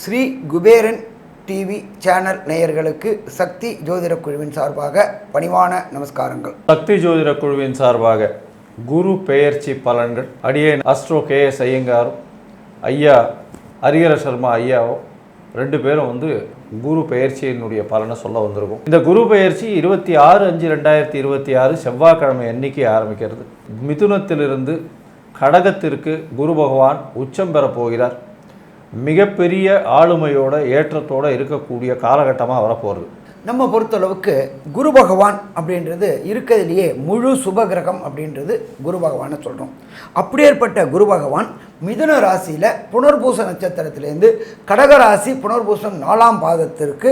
Sri Kuberan TV channel நேயர்களுக்கு சக்தி ஜோதிட குழுவின் சார்பாக பணிவான நமஸ்காரங்கள். சக்தி ஜோதிட குழுவின் சார்பாக குரு பெயர்ச்சி பலன்கள் அடியேன் அஸ்ட்ரோ KS ஐயங்காரும் ஐயா ஹரிஹர சர்மா ஐயாவும் ரெண்டு பேரும் குரு பெயர்ச்சியினுடைய பலனை சொல்ல வந்திருக்கும். இந்த குரு பெயர்ச்சி 26/5/2026 செவ்வாய்க்கிழமை அன்னைக்கு ஆரம்பிக்கிறது. மிதுனத்திலிருந்து கடகத்திற்கு குரு பகவான் உச்சம் பெற போகிறார். மிகப்பெரிய ஆளுமையோட ஏற்றத்தோடு இருக்கக்கூடிய காலகட்டமாக வரப்போகிறது. நம்ம பொறுத்தளவுக்கு குரு பகவான் அப்படின்றது இருக்கிறதுலையே முழு சுபகிரகம் அப்படின்றது குரு பகவானை சொல்கிறோம். அப்படியேற்பட்ட குரு பகவான் மிதுன ராசியில் புனர்பூச நட்சத்திரத்திலேருந்து கடகராசி புனர்பூசம் 4ஆம் பாதத்திற்கு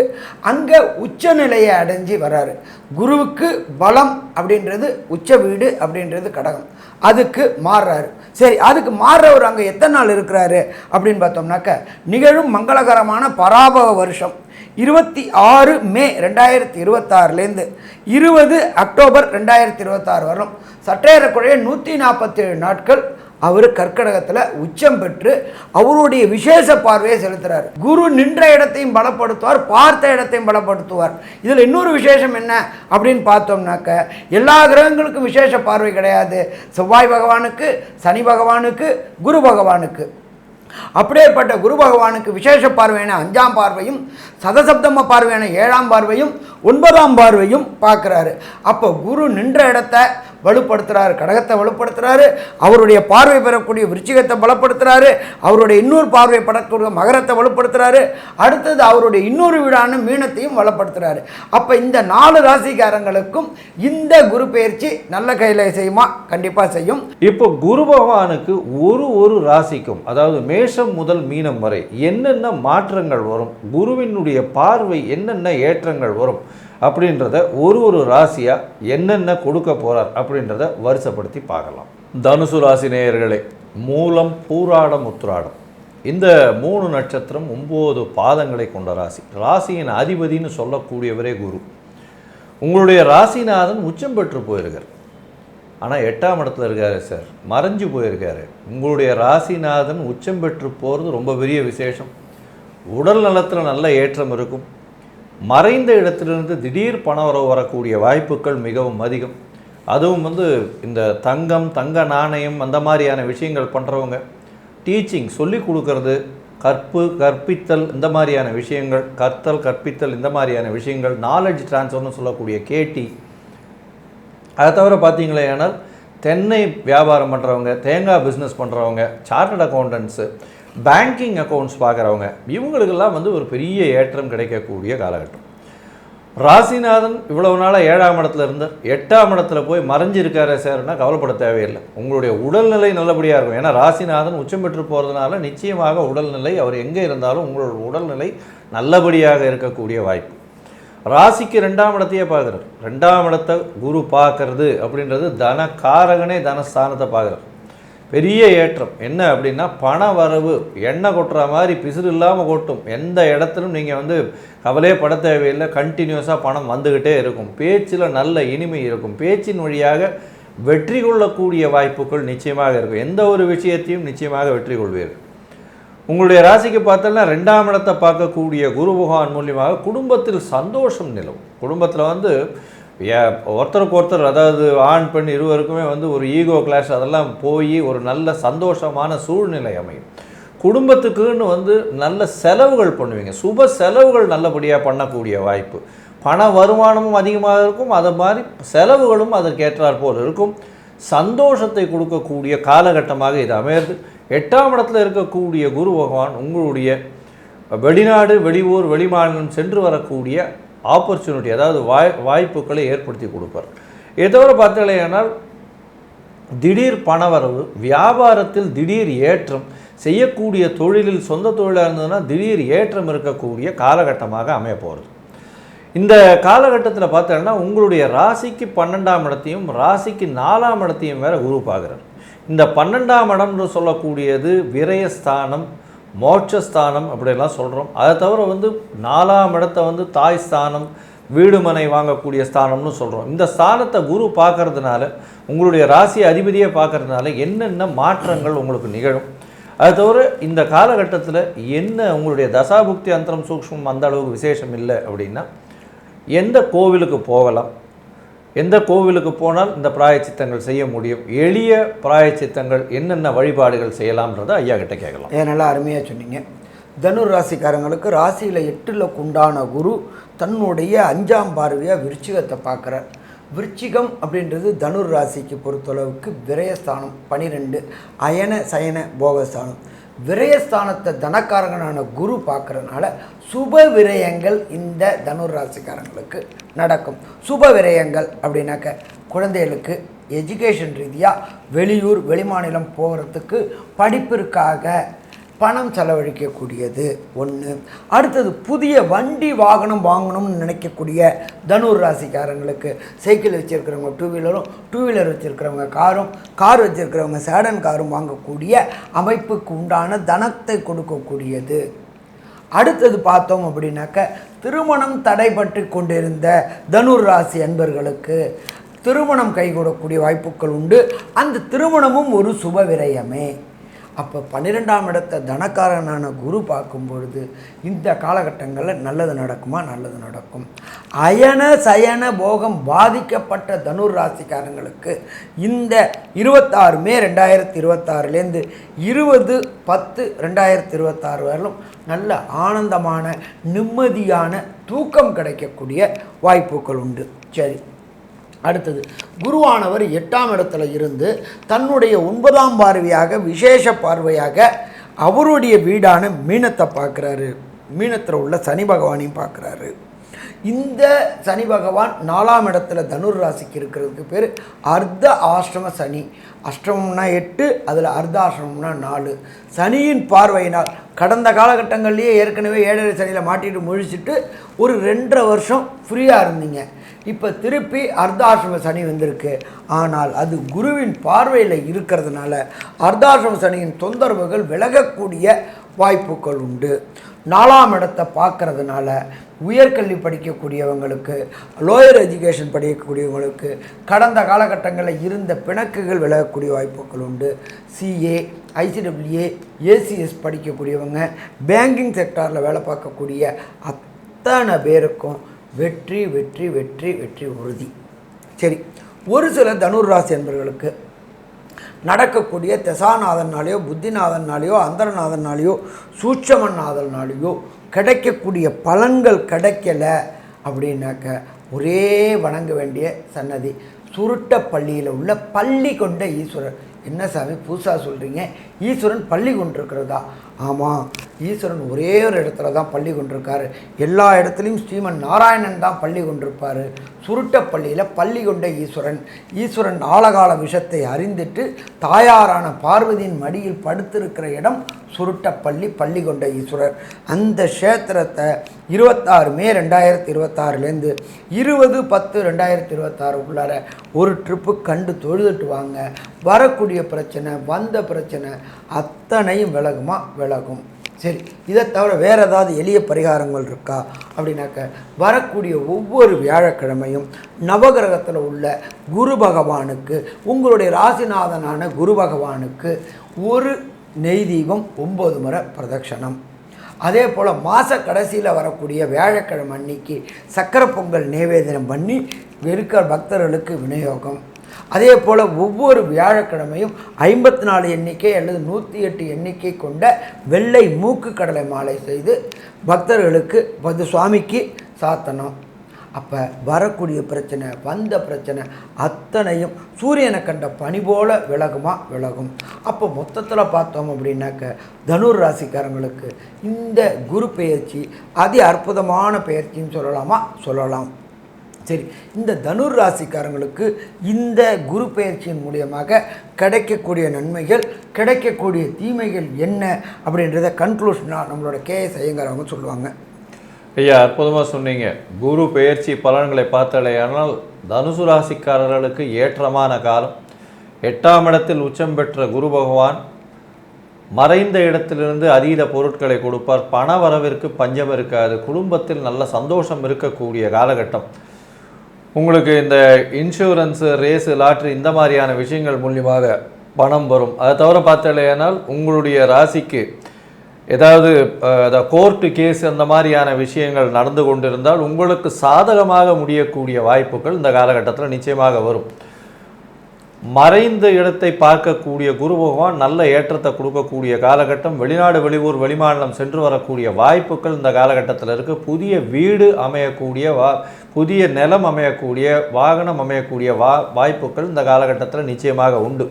அங்கே உச்சநிலையை அடைஞ்சி வராரு. குருவுக்கு பலம் அப்படின்றது உச்ச வீடு அப்படின்றது கடகம், அதுக்கு மாறுறாரு. சரி, அதுக்கு மாறுறவர் அங்கே எத்தனை நாள் இருக்கிறாரு அப்படின்னு பார்த்தோம்னாக்க நிகழும் மங்களகரமான பராபவ வருஷம் 26 மே 2026 20 அக்டோபர் 2026 வரலும் சற்றேறக்குறைய 147 நாட்கள் அவர் கர்க்கடகத்தில் உச்சம் பெற்று அவருடைய விசேஷ பார்வையை செலுத்துகிறார். குரு நின்ற இடத்தையும் பலப்படுத்துவார், பார்த்த இடத்தையும் பலப்படுத்துவார். இதில் இன்னொரு விசேஷம் என்ன அப்படின்னு பார்த்தோம்னாக்க எல்லா கிரகங்களுக்கும் விசேஷ பார்வை கிடையாது. செவ்வாய் பகவானுக்கு, சனி பகவானுக்கு, குரு பகவானுக்கு. அப்படியேப்பட்ட குரு பகவானுக்கு விசேஷ பார்வையான 5ஆம் பார்வையும் சதசப்தம பார்வையான 7ஆம் பார்வையும் 9ஆம் பார்வையும் பார்க்குறாரு. அப்போ குரு நின்ற இடத்தை வலுப்படுத்துகிறாரு, கடகத்தை வலுப்படுத்துகிறாரு, அவருடைய பார்வை பெறக்கூடிய விருச்சிகத்தை பலப்படுத்துகிறாரு, அவருடைய இன்னொரு பார்வை படக்கூடிய மகரத்தை வலுப்படுத்துகிறாரு, அடுத்தது அவருடைய இன்னொரு வீடான மீனத்தையும் வலுப்படுத்துகிறாரு. அப்போ இந்த 4 ராசிக்காரங்களுக்கும் இந்த குரு பெயர்ச்சி நல்ல கையில் செய்யுமா? கண்டிப்பாக செய்யும். இப்போ குரு பகவானுக்கு ஒரு ராசிக்கும், அதாவது மேஷம் முதல் மீனம் வரை என்னென்ன மாற்றங்கள் வரும், குருவினுடைய பார்வை என்னென்ன ஏற்றங்கள் வரும் அப்படின்றத ஒரு ராசியாக என்னென்ன கொடுக்க போகிறார் அப்படின்றத வரிசைப்படுத்தி பார்க்கலாம். தனுசு ராசி நேயர்களே, மூலம் பூராடம் உத்திராடம் இந்த 3 நட்சத்திரம் 9 பாதங்களை கொண்ட ராசி. ராசியின் அதிபதினு சொல்லக்கூடியவரே குரு. உங்களுடைய ராசிநாதன் உச்சம் பெற்று போயிருக்கார், ஆனால் 8ஆம் இடத்துல இருக்காரு சார், மறைஞ்சு போயிருக்காரு. உங்களுடைய ராசிநாதன் உச்சம் பெற்று போகிறது ரொம்ப பெரிய விசேஷம். உடல் நலத்தில் நல்ல ஏற்றம் இருக்கும். மறைந்த இடத்திலிருந்து திடீர் பணவரவு வரக்கூடிய வாய்ப்புகள் மிகவும் அதிகம். அதுவும் இந்த தங்கம், தங்க நாணயம் அந்த மாதிரியான விஷயங்கள் பண்ணுறவங்க, டீச்சிங் சொல்லிக் கொடுக்கறது, கற்பித்தல் இந்த மாதிரியான விஷயங்கள், கற்பித்தல் இந்த மாதிரியான விஷயங்கள், நாலேஜ் ட்ரான்ஸ்ஃபர்னு சொல்லக்கூடிய கேடி. அதை தவிர பார்த்தீங்களே ஆனால் தென்னை வியாபாரம் பண்ணுறவங்க, தேங்காய் பிஸ்னஸ் பண்ணுறவங்க, சார்ட்டர்ட் அக்கௌண்டன்ஸு, பேங்கிங் அக்கௌண்ட்ஸ் பார்க்குறவங்க, இவங்களுக்கெல்லாம் ஒரு பெரிய ஏற்றம் கிடைக்கக்கூடிய காலகட்டம். ராசிநாதன் இவ்வளவு நாளாக 7ஆம் இடத்துல இருந்தார், 8ஆம் இடத்துல போய் மறைஞ்சிருக்காரு சார்னா கவலைப்பட தேவையில்லை. உங்களுடைய உடல்நிலை நல்லபடியாக இருக்கும். ஏன்னா ராசிநாதன் உச்சம் பெற்று போகிறதுனால நிச்சயமாக உடல்நிலை, அவர் எங்கே இருந்தாலும் உங்களோட உடல்நிலை நல்லபடியாக இருக்கக்கூடிய வாய்ப்பு. ராசிக்கு 2ஆம் இடத்தையே பார்க்குறாரு. 2ஆம் இடத்தை குரு பார்க்கறது அப்படின்றது தனக்காரகனே தனஸ்தானத்தை பார்க்குறாரு. பெரிய ஏற்றம் என்ன அப்படின்னா பண வரவு எண்ணெய் கொட்டுற மாதிரி பிசுறு இல்லாமல் கொட்டும். எந்த இடத்துலும் நீங்கள் கவலையே பட தேவையில்லை, கண்டினியூஸாக பணம் வந்துக்கிட்டே இருக்கும். பேச்சில் நல்ல இனிமை இருக்கும். பேச்சின் வழியாக வெற்றி கொள்ளக்கூடிய வாய்ப்புகள் நிச்சயமாக இருக்கும். எந்த ஒரு விஷயத்தையும் நிச்சயமாக வெற்றி கொள்வீர்கள். உங்களுடைய ராசிக்கு பார்த்தோன்னா 2ஆம் இடத்தை பார்க்கக்கூடிய குரு பகவான் மூலியமாக குடும்பத்தில் சந்தோஷம் நிலவும். குடும்பத்தில் ஒருத்தருக்கு ஒருத்தர், அதாவது ஆண் பெண் இருவருக்குமே ஒரு ஈகோ கிளாஷ் அதெல்லாம் போய் ஒரு நல்ல சந்தோஷமான சூழ்நிலை அமையும். குடும்பத்துக்குன்னு நல்ல செலவுகள் பண்ணுவீங்க. சுப செலவுகள் நல்லபடியாக பண்ணக்கூடிய வாய்ப்பு. பண வருமானமும் அதிகமாக இருக்கும், அது மாதிரி செலவுகளும் அதற்கேற்றாற் போல் இருக்கும். சந்தோஷத்தை கொடுக்கக்கூடிய காலகட்டமாக இது அமையிறது. 8ஆம் இடத்துல இருக்கக்கூடிய குரு பகவான் உங்களுடைய வெளிநாடு, வெளியூர், வெளிமாநிலம் சென்று வரக்கூடிய ஆப்பர்ச்சுனிட்டி, அதாவது வாய்ப்புகளை ஏற்படுத்தி கொடுப்பார். இதை தவிர பார்த்தீங்கன்னா திடீர் பணவரவு, வியாபாரத்தில் திடீர் ஏற்றம், செய்யக்கூடிய தொழிலில் சொந்த தொழிலாக இருந்ததுன்னா திடீர் ஏற்றம் இருக்கக்கூடிய காலகட்டமாக அமைய போகிறது. இந்த காலகட்டத்தில் பார்த்தீங்கன்னா உங்களுடைய ராசிக்கு 12ஆம் இடத்தையும் ராசிக்கு 4ஆம் இடத்தையும் வேறு குரு பார்க்குறார். இந்த 12ஆம் இடம்னு சொல்லக்கூடியது விரயஸ்தானம், மோட்சஸ்தானம் அப்படிலாம் சொல்கிறோம். அதை தவிர 4ஆம் இடத்தை தாய் ஸ்தானம், வீடு மனை வாங்கக்கூடிய ஸ்தானம்னு சொல்கிறோம். இந்த ஸ்தானத்தை குரு பார்க்கறதுனால, உங்களுடைய ராசி அதிபதியை பார்க்கறதுனால என்னென்ன மாற்றங்கள் உங்களுக்கு நிகழும், அது தவிர இந்த காலகட்டத்தில் என்ன உங்களுடைய தசாபுக்தி அந்தரம் சூக்ஷ்மம் அந்த அளவுக்கு விசேஷம் இல்லை அப்படின்னா எந்த கோவிலுக்கு போகலாம், எந்த கோவிலுக்கு போனால் இந்த பிராயச்சித்தங்கள் செய்ய முடியும், எளிய பிராயச்சித்தங்கள் என்னென்ன வழிபாடுகள் செய்யலாம்ன்றதை ஐயா கிட்ட கேட்கலாம். நல்லா அருமையாக சொன்னீங்க. தனுர் ராசிக்காரங்களுக்கு ராசியில் 8ல் உண்டான குரு தன்னுடைய 5ஆம் பார்வையாக விருச்சிகத்தை பார்க்குறார். விருச்சிகம் அப்படின்றது தனுர் ராசிக்கு பொறுத்தளவுக்கு விரயஸ்தானம் 12, அயன சயன போகஸ்தானம். விரயஸ்தானத்தை தனக்காரங்கனான குரு பார்க்குறதுனால சுப விரயங்கள் இந்த தனுர் ராசிக்காரங்களுக்கு நடக்கும். சுப விரயங்கள் அப்படின்னாக்க குழந்தைகளுக்கு எஜுகேஷன் ரீதியாக வெளியூர் வெளிமாநிலம் போகிறதுக்கு படிப்பிற்காக பணம் செலவழிக்கக்கூடியது ஒன்று. அடுத்தது புதிய வண்டி வாகனம் வாங்கணும்னு நினைக்கக்கூடிய தனுர் ராசிக்காரங்களுக்கு சைக்கிள் வச்சுருக்கிறவங்க டூ வீலர் வச்சுருக்கிறவங்க கார் வச்சுருக்கிறவங்க சேடன் காரும் வாங்கக்கூடிய அமைப்புக்கு உண்டான தனத்தை கொடுக்கக்கூடியது. அடுத்தது பார்த்தோம் அப்படின்னாக்க திருமணம் தடைபட்டு கொண்டிருந்த தனுர் ராசி அன்பர்களுக்கு திருமணம் கைகூடக்கூடிய வாய்ப்புகள் உண்டு. அந்த திருமணமும் ஒரு சுப விரயமே. அப்போ 12ஆம் இடத்தை தனக்காரனான குரு பார்க்கும் பொழுது இந்த காலகட்டங்களில் நல்லது நடக்குமா? நல்லது நடக்கும். அயன சயன போகம் பாதிக்கப்பட்ட தனுர் ராசிக்காரங்களுக்கு இந்த 26 மே 2026லேருந்து 20/10/2026 வரலும் நல்ல ஆனந்தமான நிம்மதியான தூக்கம் கிடைக்கக்கூடிய வாய்ப்புகள் உண்டு. சரி, அடுத்தது குருவானவர் 8ஆம் இடத்துல இருந்து தன்னுடைய 9ஆம் பார்வையாக விசேஷ பார்வையாக அவருடைய வீடான மீனத்தை பார்க்குறாரு. மீனத்தில் உள்ள சனி பகவானையும் பார்க்குறாரு. இந்த சனி பகவான் 4ஆம் இடத்துல தனுர் ராசிக்கு இருக்கிறதுக்கு பேர் அர்த்த ஆஷ்டம சனி. அஷ்டமம்னா 8, அதில் அர்த்த ஆஷ்டமம்னா 4. சனியின் பார்வையினால் கடந்த காலகட்டங்கள்லேயே ஏற்கனவே 7 சனியில் மாட்டிட்டு முழிச்சிட்டு ஒரு 2.5 வருஷம் ஃப்ரீயாக இருந்தீங்க. இப்போ திருப்பி அர்த்தாசிரம சனி வந்திருக்கு. ஆனால் அது குருவின் பார்வையில் இருக்கிறதுனால அர்த்தாசிரம சனியின் தொந்தரவுகள் விலகக்கூடிய வாய்ப்புகள் உண்டு. 4ஆம் இடத்தை பார்க்கறதுனால உயர்கல்வி படிக்கக்கூடியவங்களுக்கு, லோயர் எஜுகேஷன் படிக்கக்கூடியவங்களுக்கு கடந்த காலகட்டங்களில் இருந்த பிணக்குகள் விலகக்கூடிய வாய்ப்புகள் உண்டு. சிஏ, ஐசிடபிள்யூஏ, ஏசிஎஸ் படிக்கக்கூடியவங்க, பேங்கிங் செக்டாரில் வேலை பார்க்கக்கூடிய அத்தனை பேருக்கும் வெற்றி வெற்றி வெற்றி வெற்றி உறுதி. சரி, ஒரு சில தனுர் ராசி என்பவர்களுக்கு நடக்கக்கூடிய தசாநாதனாலேயோ புத்திநாதனாலேயோ அந்தரநாதனாலேயோ சூட்சமநாதனாலேயோ கிடைக்கக்கூடிய பலன்கள் கிடைக்கலை அப்படின்னாக்க ஒரே வணங்க வேண்டிய சன்னதி சுருட்டப்பள்ளியில் உள்ள பள்ளி கொண்ட ஈஸ்வரர். என்ன சாமி புதுசாக சொல்கிறீங்க, ஈஸ்வரன் பள்ளி கொண்டிருக்கிறதா? ஆமாம், ஈஸ்வரன் ஒரே ஒரு இடத்துல தான் பள்ளி கொண்டிருக்காரு. எல்லா இடத்துலையும் ஸ்ரீமன் நாராயணன் தான் பள்ளி கொண்டிருப்பார். சுருட்டப்பள்ளியில் பள்ளி கொண்ட ஈஸ்வரன் ஆழகால விஷத்தை அறிந்துட்டு தாயாரான பார்வதியின் மடியில் படுத்திருக்கிற இடம் சுருட்டப்பள்ளி பள்ளி கொண்ட ஈஸ்வரர். அந்த க்ஷேத்திரத்தை 26 மே 2026லேருந்து 20/10/2026 உள்ளார ஒரு ட்ரிப்பு கண்டு தொழுதுட்டு வாங்க. வரக்கூடிய பிரச்சனை, வந்த பிரச்சனை அத்தனையும் விலகுமா? விலகும். சரி, இதை தவிர வேறு ஏதாவது எளிய பரிகாரங்கள் இருக்கா அப்படின்னாக்க வரக்கூடிய ஒவ்வொரு வியாழக்கிழமையும் நவகிரகத்தில் உள்ள குரு பகவானுக்கு, உங்களுடைய ராசிநாதனான குரு பகவானுக்கு ஒரு நெய் தீபம் 9 முறை பிரதட்சணம். அதே போல் மாத கடைசியில் வரக்கூடிய வியாழக்கிழமை அன்னைக்கு சக்கரை பொங்கல் நைவேத்தியம் பண்ணி இருக்கிற பக்தர்களுக்கு விநியோகம். அதே போல் ஒவ்வொரு வியாழக்கிழமையும் 54 எண்ணிக்கை அல்லது 108 எண்ணிக்கை கொண்ட வெள்ளை மூக்கு கடலை மாலை செய்து பக்தர்களுக்கு சுவாமிக்கு சாத்தணும். அப்போ வரக்கூடிய பிரச்சனை, வந்த பிரச்சனை அத்தனையும் சூரியனை கண்ட பனி போல விலகுமா? விலகும். அப்போ மொத்தத்தில் பார்த்தோம் அப்படின்னாக்க தனுர் ராசிக்காரங்களுக்கு இந்த குரு பெயர்ச்சி அதி அற்புதமான பெயர்ச்சின்னு சொல்லலாமா? சொல்லலாம். சரி, இந்த தனுர் ராசிக்காரங்களுக்கு இந்த குரு பெயர்ச்சியின் மூலியமாக கிடைக்கக்கூடிய நன்மைகள், கிடைக்கக்கூடிய தீமைகள் என்ன அப்படின்றத கன்க்ளூஷனாக நம்மளோட கேஎஸ் ஐயங்கார் அவங்க சொல்லுவாங்க. ஐயா, அற்புதமாக சொன்னீங்க. குரு பெயர்ச்சி பலன்களை பார்த்தாலேயானால் தனுசு ராசிக்காரர்களுக்கு ஏற்றமான காலம். 8ஆம் இடத்தில் உச்சம் பெற்ற குரு பகவான் மறைந்த இடத்திலிருந்து அதீத பொருட்களை கொடுப்பார். பண வரவிற்கு பஞ்சம் இருக்காது. குடும்பத்தில் நல்ல சந்தோஷம் இருக்கக்கூடிய காலகட்டம். உங்களுக்கு இந்த இன்சூரன்ஸு, ரேஸு, லாட்ரி இந்த மாதிரியான விஷயங்கள் மூலியமாக பணம் வரும். அதை தவிர பார்த்தாலேயானால் உங்களுடைய ராசிக்கு ஏதாவது கோர்ட்டு கேஸ் அந்த மாதிரியான விஷயங்கள் நடந்து கொண்டிருந்தால் உங்களுக்கு சாதகமாக முடியக்கூடிய வாய்ப்புகள் இந்த காலகட்டத்தில் நிச்சயமாக வரும். மறைந்த இடத்தை பார்க்கக்கூடிய குரு பகவான் நல்ல ஏற்றத்தை கொடுக்கக்கூடிய காலகட்டம். வெளிநாடு, வெளியூர், வெளிமாநிலம் சென்று வரக்கூடிய வாய்ப்புகள் இந்த காலகட்டத்தில் இருக்குது. புதிய வீடு அமையக்கூடிய, புதிய நிலம் அமையக்கூடிய, வாகனம் அமையக்கூடிய வாய்ப்புகள் இந்த காலகட்டத்தில் நிச்சயமாக உண்டு.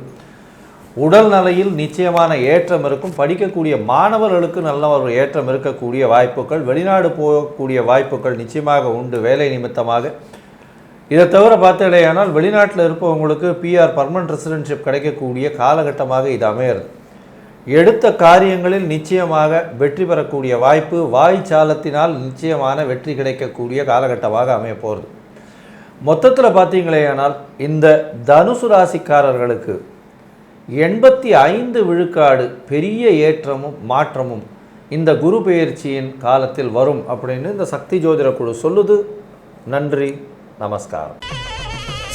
உடல் நிலையில் நிச்சயமான ஏற்றம் இருக்கும். படிக்கக்கூடிய மாணவர்களுக்கு நல்ல ஒரு ஏற்றம் இருக்கக்கூடிய வாய்ப்புகள், வெளிநாடு போகக்கூடிய வாய்ப்புகள் நிச்சயமாக உண்டு வேலை நிமித்தமாக. இதை தவிர பார்த்தாலேயானால் வெளிநாட்டில் இருப்பவங்களுக்கு PR பர்மனன்ட் ரெசிடென்ஷிப் கிடைக்கக்கூடிய காலகட்டமாக இது அமையிறது. எடுத்த காரியங்களில் நிச்சயமாக வெற்றி பெறக்கூடிய வாய்ப்பு, வாய்ச்சாலத்தினால் நிச்சயமான வெற்றி கிடைக்கக்கூடிய காலகட்டமாக அமைய போகிறது. மொத்தத்தில் பார்த்தீங்களேயானால் இந்த தனுசு ராசிக்காரர்களுக்கு 85 விழுக்காடு பெரிய ஏற்றமும் மாற்றமும் இந்த குரு பெயர்ச்சியின் காலத்தில் வரும் அப்படின்னு இந்த சக்தி ஜோதிட குழு சொல்லுது. நன்றி, நமஸ்காரம்.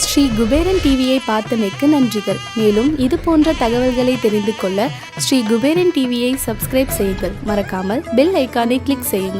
ஸ்ரீ குபேரன் டிவியை பார்த்தமைக்கு நன்றிகள். மேலும் இது போன்ற தகவல்களை தெரிந்து கொள்ள ஸ்ரீ குபேரன் டிவியை சப்ஸ்கிரைப் செய்யுங்கள். மறக்காமல் பெல் ஐக்கானை கிளிக் செய்யுங்கள்.